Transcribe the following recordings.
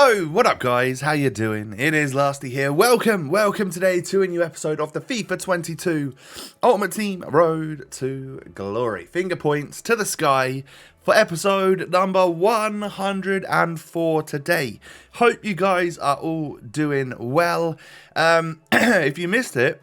Yo, what up guys, how you doing? It is Lasty here. Welcome today to a new episode of the FIFA 22 Ultimate Team Road to Glory. Finger points to the sky for episode number 104 today. Hope you guys are all doing well. If you missed it,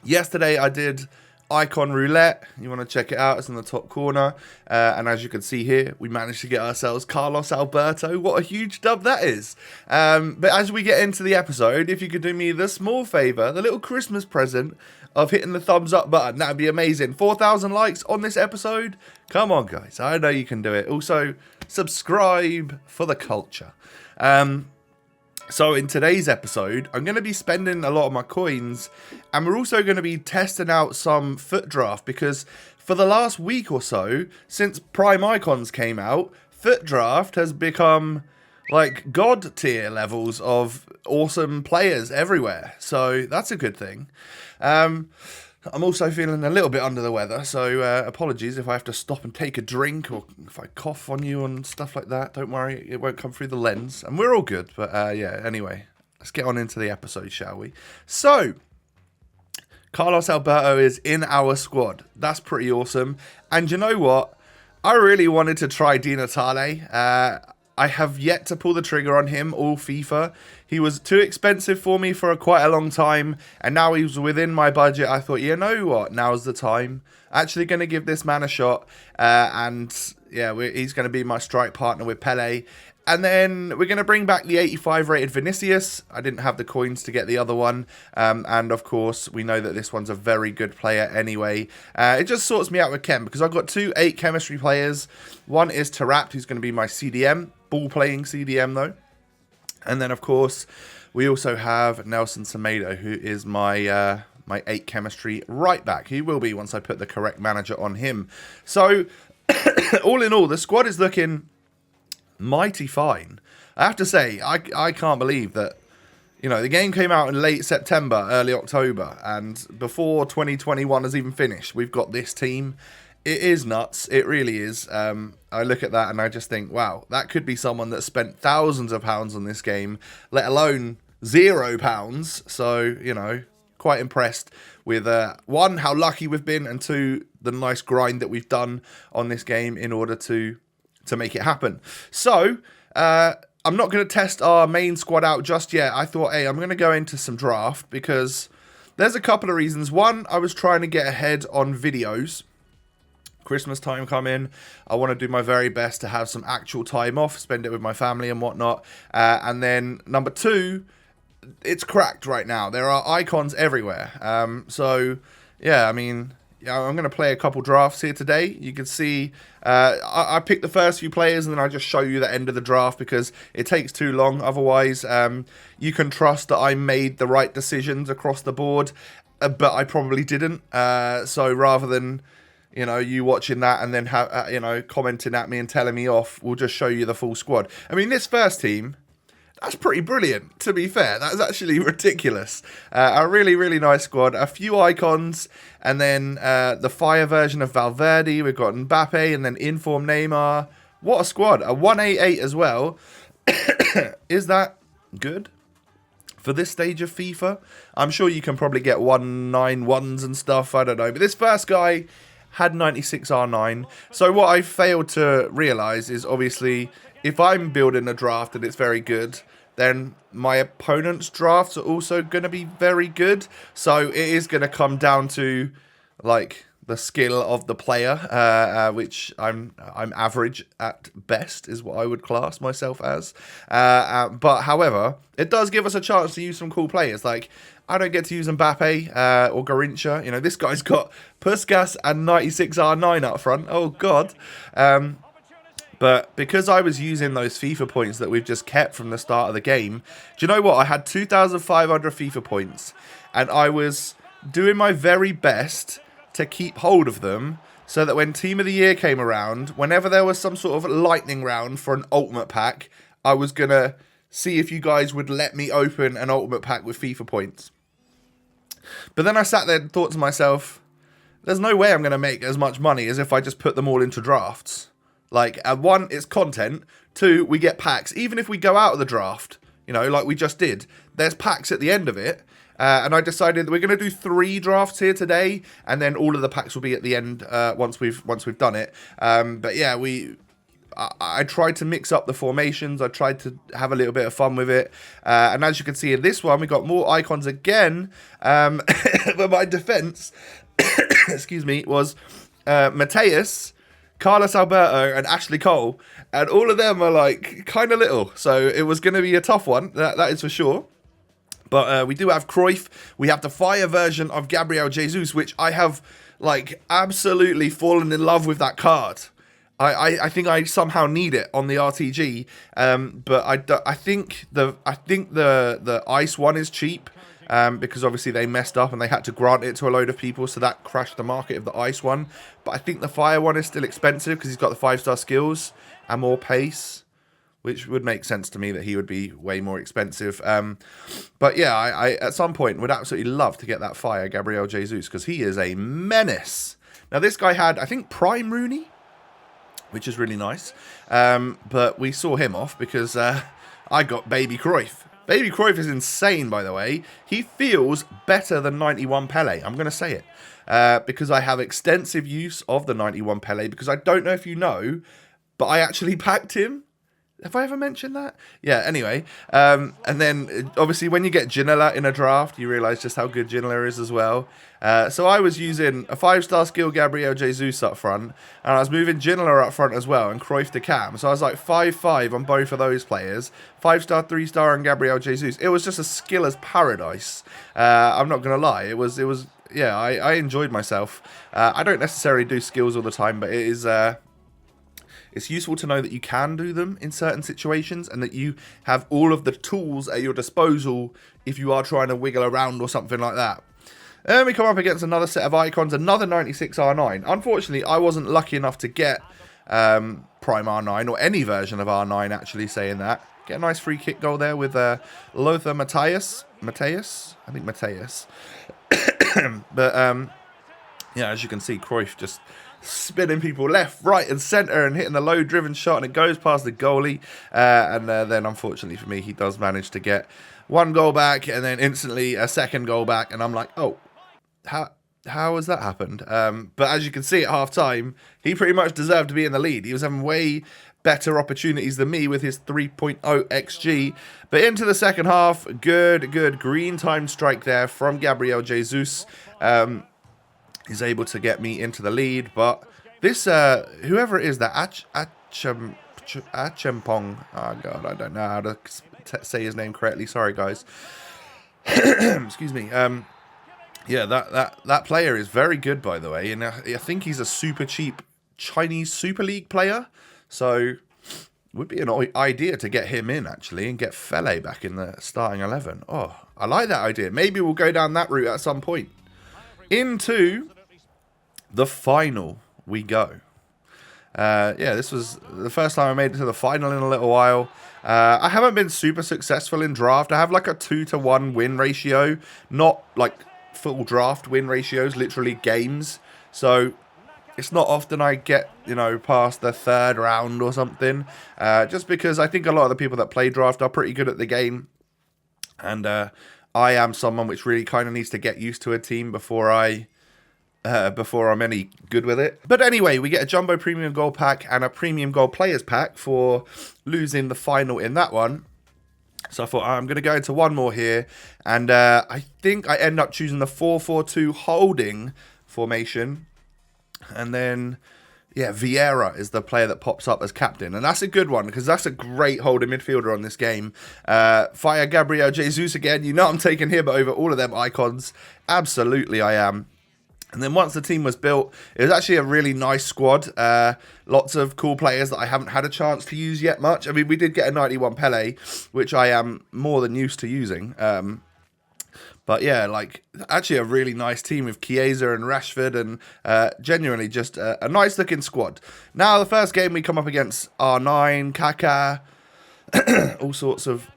yesterday I did Icon Roulette. You want to check it out, it's in the top corner, and as you can see here, we managed to get ourselves Carlos Alberto. What a huge dub that is. But as we get into the episode, if you could do me the small favor, the little Christmas present of hitting the thumbs up button, that'd be amazing. 4,000 likes on this episode. Come on guys, I know you can do it. Also subscribe for the culture. So in today's episode, I'm going to be spending a lot of my coins, and we're also going to be testing out some foot draft, because for the last week or so, since Prime Icons came out, foot draft has become like god tier levels of awesome players everywhere. So that's a good thing. I'm also feeling a little bit under the weather, so apologies if I have to stop and take a drink, or if I cough on you and stuff like that. Don't worry, it won't come through the lens, and we're all good. But yeah, anyway, let's get on into the episode, shall we? So, Carlos Alberto is in our squad. That's pretty awesome. And you know what? I really wanted to try Di Natale. I have yet to pull the trigger on him all FIFA. He was too expensive for me for quite a long time, and now he was within my budget. I thought, you know what, now's the time. Actually going to give this man a shot, and yeah, he's going to be my strike partner with Pele. And then we're going to bring back the 85 rated Vinicius. I didn't have the coins to get the other one. And of course, we know that this one's a very good player anyway. It just sorts me out with Chem, because I've got two 8 chemistry players. One is Tarapt, who's going to be my CDM. Ball playing CDM though. And then of course, we also have Nelson Semedo, who is my my 8 chemistry right back. He will be once I put the correct manager on him. So, all in all, the squad is looking mighty fine. I have to say, I can't believe that, you know, the game came out in late September, early October, and before 2021 has even finished, we've got this team. It is nuts. It really is. I look at that and I just think, wow, that could be someone that spent thousands of pounds on this game, let alone £0. So, you know, quite impressed with, one, how lucky we've been, and two, the nice grind that we've done on this game in order to make it happen. So, I'm not going to test our main squad out just yet. I thought, hey, I'm going to go into some draft, because there's a couple of reasons. One, I was trying to get ahead on videos. Christmas time come in, I want to do my very best to have some actual time off, spend it with my family and whatnot. And then number two, it's cracked right now. There are icons everywhere. So, yeah, I mean, yeah, I'm going to play a couple drafts here today. You can see I picked the first few players, and then I just show you the end of the draft, because it takes too long. Otherwise, you can trust that I made the right decisions across the board, but I probably didn't. So rather than, you know, you watching that and then you know, commenting at me and telling me off, we'll just show you the full squad. I mean, this first team, that's pretty brilliant, to be fair. That's actually ridiculous. A really, really nice squad. A few icons, and then the fire version of Valverde. We've got Mbappe, and then Inform Neymar. What a squad. A 188 as well. Is that good for this stage of FIFA? I'm sure you can probably get 191s and stuff. I don't know. But this first guy had 96 R9. So what I failed to realise is, obviously, if I'm building a draft and it's very good, then my opponent's drafts are also going to be very good. So it is going to come down to, like, the skill of the player, which I'm average at best, is what I would class myself as. But however, it does give us a chance to use some cool players. Like, I don't get to use Mbappe or Garrincha. You know, this guy's got Puskas and 96 R9 up front. Oh, God. But because I was using those FIFA points that we've just kept from the start of the game, do you know what? I had 2,500 FIFA points, and I was doing my very best to keep hold of them, so that when Team of the Year came around, whenever there was some sort of lightning round for an ultimate pack, I was going to see if you guys would let me open an ultimate pack with FIFA points. But then I sat there and thought to myself, there's no way I'm going to make as much money as if I just put them all into drafts. Like, one, it's content. Two, we get packs. Even if we go out of the draft, you know, like we just did, there's packs at the end of it. And I decided that we're going to do 3 drafts here today, and then all of the packs will be at the end once we've done it. But yeah, I tried to mix up the formations. I tried to have a little bit of fun with it. And as you can see in this one, we got more icons again. But my defense, excuse me, was Mateus, Carlos Alberto, and Ashley Cole. And all of them are like kind of little. So it was going to be a tough one. That is for sure. But we do have Cruyff. We have the fire version of Gabriel Jesus, which I have like absolutely fallen in love with that card. I think I somehow need it on the RTG, but I think the ice one is cheap, because obviously they messed up and they had to grant it to a load of people, so that crashed the market of the ice one. But I think the fire one is still expensive because he's got the 5-star skills and more pace, which would make sense to me that he would be way more expensive. But yeah, I at some point would absolutely love to get that fire Gabriel Jesus, because he is a menace. Now this guy had, I think, Prime Rooney, which is really nice. But we saw him off because I got Baby Cruyff. Baby Cruyff is insane, by the way. He feels better than 91 Pele. I'm going to say it. Because I have extensive use of the 91 Pele. Because I don't know if you know, but I actually packed him. Have I ever mentioned that? Yeah, anyway. And then, obviously, when you get Ginola in a draft, you realise just how good Ginola is as well. So I was using a 5-star skill Gabriel Jesus up front, and I was moving Ginola up front as well, and Cruyff to Cam. So I was like 5-5 on both of those players. 5-star, 3-star, and Gabriel Jesus. It was just a skiller's paradise. I'm not going to lie. It was. Yeah, I enjoyed myself. I don't necessarily do skills all the time, but it is... It's useful to know that you can do them in certain situations and that you have all of the tools at your disposal if you are trying to wiggle around or something like that. Then we come up against another set of icons, another 96 R9. Unfortunately, I wasn't lucky enough to get Prime R9 or any version of R9 actually saying that. Get a nice free kick goal there with Lothar Mateus. I think Mateus. But yeah, as you can see, Cruyff just spinning people left, right and centre and hitting the low driven shot, and it goes past the goalie, and then unfortunately for me he does manage to get 1 goal back and then instantly a 2nd goal back, and I'm like, oh, how has that happened? But as you can see at half time, he pretty much deserved to be in the lead. He was having way better opportunities than me with his 3.0 XG. But into the second half, good green time strike there from Gabriel Jesus. Is able to get me into the lead, but this whoever it is, that Achempong, oh god, I don't know how to say his name correctly. Sorry, guys. Excuse me. Yeah, that player is very good, by the way, and I think he's a super cheap Chinese Super League player, so would be an idea to get him in actually and get Fele back in the starting 11. Oh, I like that idea. Maybe we'll go down that route at some point. Into the final we go. Yeah, this was the first time I made it to the final in a little while. I haven't been super successful in draft. I have like a 2-to-1 win ratio, not like full draft win ratios, literally games. So it's not often I get, you know, past the 3rd round or something. Just because I think a lot of the people that play draft are pretty good at the game. And I am someone which really kind of needs to get used to a team before I'm any good with it. But anyway, we get a Jumbo Premium Gold Pack and a Premium Gold Players Pack for losing the final in that one. So I thought, I'm going to go into one more here. And I think I end up choosing the 4-4-2 holding formation. And then, yeah, Vieira is the player that pops up as captain. And that's a good one, because that's a great holding midfielder on this game. Fire Gabriel Jesus again. You know I'm taking him over all of them icons. Absolutely I am. And then once the team was built, it was actually a really nice squad. Lots of cool players that I haven't had a chance to use yet much. I mean, we did get a 91 Pele, which I am more than used to using. But yeah, like, actually a really nice team with Chiesa and Rashford, and genuinely just a nice looking squad. Now, the first game we come up against R9, Kaká, all sorts of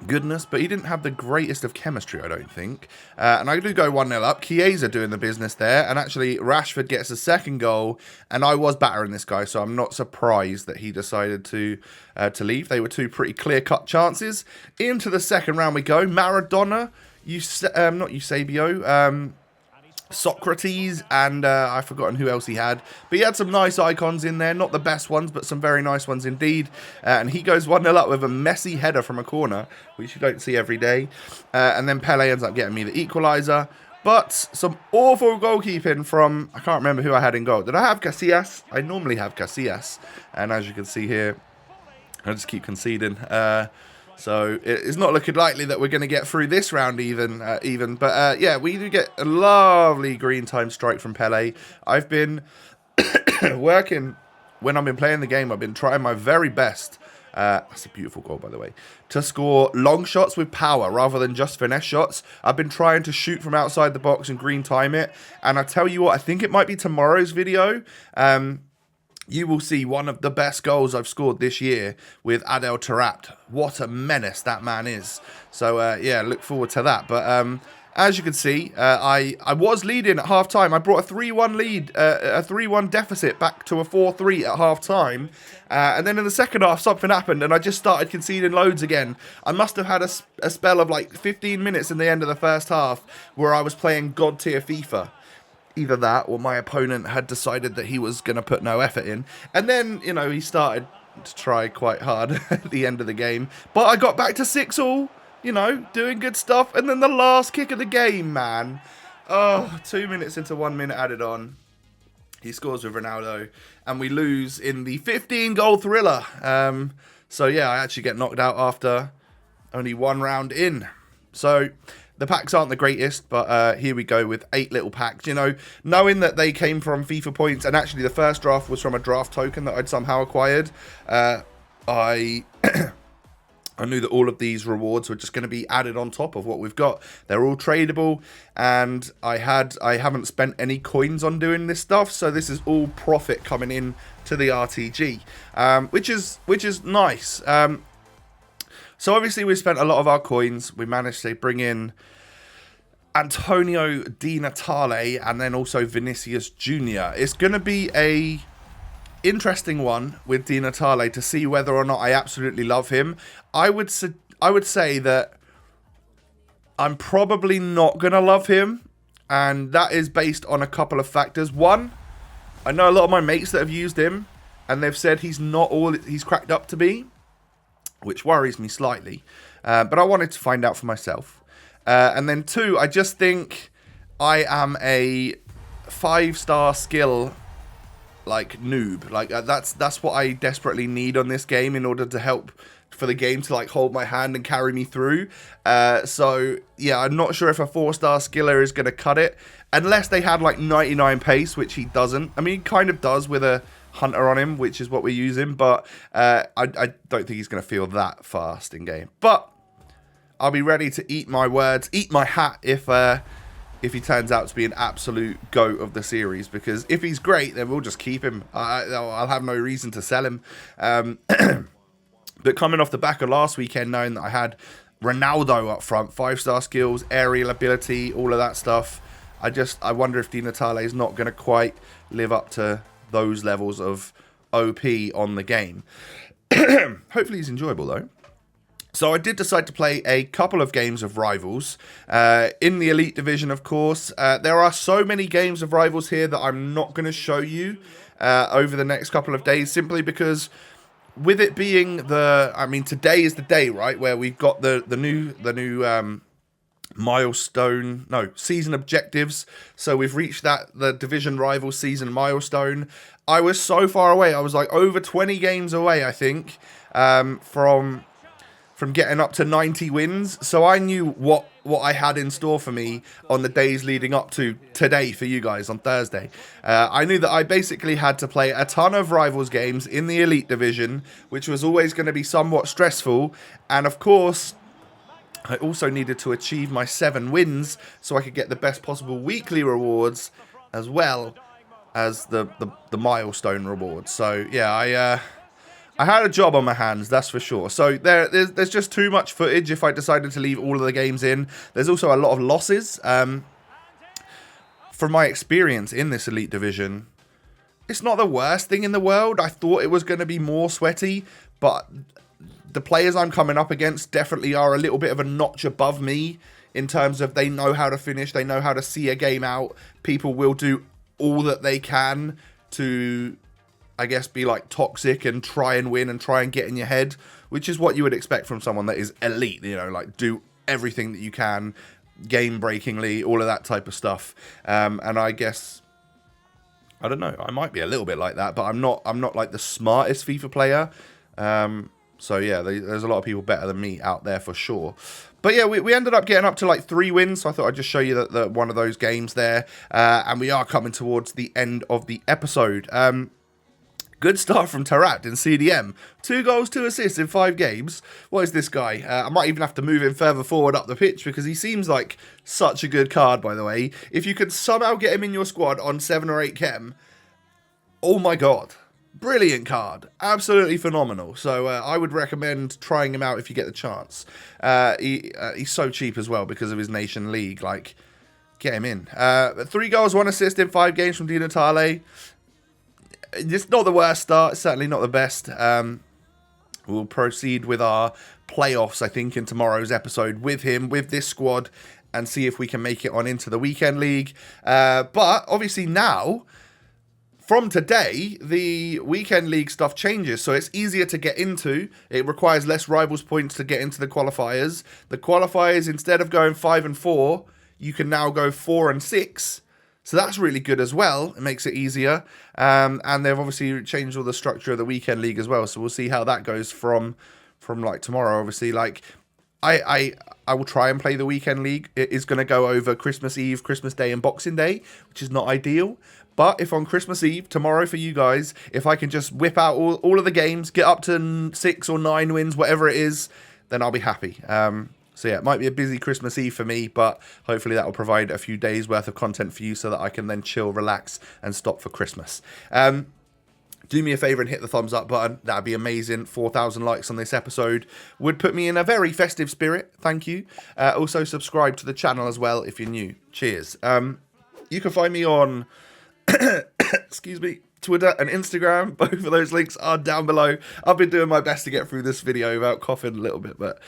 goodness, but he didn't have the greatest of chemistry, I don't think. And I do go 1-0 up. Chiesa doing the business there, and actually Rashford gets a second goal, and I was battering this guy, so I'm not surprised that he decided to leave. They were two pretty clear-cut chances. Into the second round we go. Maradona, not Eusebio, Socrates, and I've forgotten who else he had. But he had some nice icons in there. Not the best ones, but some very nice ones indeed. And he goes 1-0 up with a messy header from a corner, which you don't see every day. And then Pele ends up getting me the equaliser. But some awful goalkeeping from, I can't remember who I had in goal. Did I have Casillas? I normally have Casillas. And as you can see here, I just keep conceding. So it's not looking likely that we're going to get through this round even. But yeah, we do get a lovely green time strike from Pele. I've been working, when I've been playing the game, I've been trying my very best. That's a beautiful goal, by the way. To score long shots with power rather than just finesse shots. I've been trying to shoot from outside the box and green time it. And I tell you what, I think it might be tomorrow's video. You will see one of the best goals I've scored this year with Adel Taarabt. What a menace that man is. So, yeah, look forward to that. But as you can see, I was leading at half-time. I brought a 3-1 lead, a 3-1 deficit back to a 4-3 at half-time. And then in the second half, something happened, and I just started conceding loads again. I must have had a spell of like 15 minutes in the end of the first half where I was playing God-tier FIFA. Either that or my opponent had decided that he was going to put no effort in. And then, you know, he started to try quite hard at the end of the game. But I got back to 6-all, you know, doing good stuff. And then the last kick of the game, man. Oh, 2 minutes into 1 minute added on. He scores with Ronaldo. And we lose in the 15-goal thriller. So, yeah, I actually get knocked out after only one round in. So the packs aren't the greatest, but here we go with 8 little packs. You know, knowing that they came from FIFA points, and actually the first draft was from a draft token that I'd somehow acquired, I I knew that all of these rewards were just going to be added on top of what we've got. They're all tradable, and I haven't spent any coins on doing this stuff, so this is all profit coming in to the RTG, which is nice. So obviously we spent a lot of our coins. We managed to bring in Antonio Di Natale and then also Vinicius Jr. It's going to be a interesting one with Di Natale to see whether or not I absolutely love him. I would say that I'm probably not going to love him, and that is based on a couple of factors. One, I know a lot of my mates that have used him, and they've said he's not all he's cracked up to be, which worries me slightly. But I wanted to find out for myself. And then 2, I just think I am a 5-star skill like noob. Like that's what I desperately need on this game in order to help for the game to like hold my hand and carry me through. So yeah, I'm not sure if a 4-star skiller is going to cut it unless they had like 99 pace, which he doesn't. I mean, he kind of does with a Hunter on him, which is what we're using, but I don't think he's going to feel that fast in game. But I'll be ready to eat my words, eat my hat if he turns out to be an absolute GOAT of the series, because if he's great, then we'll just keep him. I'll have no reason to sell him. But coming off the back of last weekend, knowing that I had Ronaldo up front, 5-star skills, aerial ability, all of that stuff, I wonder if Di Natale is not going to quite live up to those levels of OP on the game. Hopefully he's enjoyable though. So I did decide to play a couple of games of Rivals. In the Elite Division, of course. There are so many games of Rivals here that I'm not going to show you over the next couple of days, simply because with it being today is the day, right, where we've got the new season objectives. So we've reached the Division Rival season milestone. I was so far away. I was like over 20 games away, I think, from getting up to 90 wins. So I knew what I had in store for me on the days leading up to today for you guys on Thursday. I knew that I basically had to play a ton of Rivals games in the Elite Division, which was always going to be somewhat stressful. And of course, I also needed to achieve my 7 wins so I could get the best possible weekly rewards as well as the milestone rewards. So yeah, I had a job on my hands, that's for sure. So there's just too much footage if I decided to leave all of the games in. There's also a lot of losses. From my experience in this Elite Division, it's not the worst thing in the world. I thought it was going to be more sweaty, but the players I'm coming up against definitely are a little bit of a notch above me in terms of they know how to finish, they know how to see a game out. People will do all that they can to, I guess, be like toxic and try and win and try and get in your head, which is what you would expect from someone that is elite, you know, like do everything that you can, game breakingly, all of that type of stuff. And I guess, I don't know, I might be a little bit like that, but I'm not like the smartest FIFA player. So yeah, there's a lot of people better than me out there for sure. But yeah, we ended up getting up to like 3 wins, so I thought I'd just show you that one of those games there. And we are coming towards the end of the episode. Good start from Tarat in CDM. 2 goals, 2 assists in 5 games. What is this guy? I might even have to move him further forward up the pitch because he seems like such a good card, by the way. If you could somehow get him in your squad on 7 or 8 chem, oh my god. Brilliant card. Absolutely phenomenal. So I would recommend trying him out if you get the chance. He's so cheap as well because of his Nation League. Like, get him in. 3 goals, 1 assist in 5 games from Di Natale. It's not the worst start. It's certainly not the best. We'll proceed with our playoffs, I think, in tomorrow's episode with him, with this squad, and see if we can make it on into the weekend league. But obviously now, from today, the weekend league stuff changes, so it's easier to get into. It requires less rivals points to get into the qualifiers. The qualifiers, instead of going 5 and 4, you can now go 4 and 6. So that's really good as well. It makes it easier. And they've obviously changed all the structure of the weekend league as well. So we'll see how that goes from like tomorrow. Obviously, like I will try and play the weekend league. It is going to go over Christmas Eve, Christmas Day, and Boxing Day, which is not ideal. But if on Christmas Eve, tomorrow for you guys, if I can just whip out all of the games, get up to 6 or 9 wins, whatever it is, then I'll be happy. So yeah, it might be a busy Christmas Eve for me, but hopefully that will provide a few days worth of content for you so that I can then chill, relax, and stop for Christmas. Do me a favour and hit the thumbs up button. That'd be amazing. 4,000 likes on this episode would put me in a very festive spirit. Thank you. Also, subscribe to the channel as well if you're new. Cheers. You can find me on excuse me, Twitter and Instagram. Both of those links are down below. I've been doing my best to get through this video without coughing a little bit, but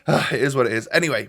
it is what it is. Anyway,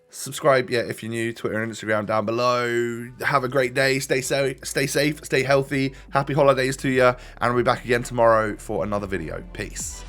subscribe, yeah, if you're new. Twitter and Instagram down below. Have a great day. Stay safe, stay healthy. Happy holidays to you, and we'll be back again tomorrow for another video. Peace.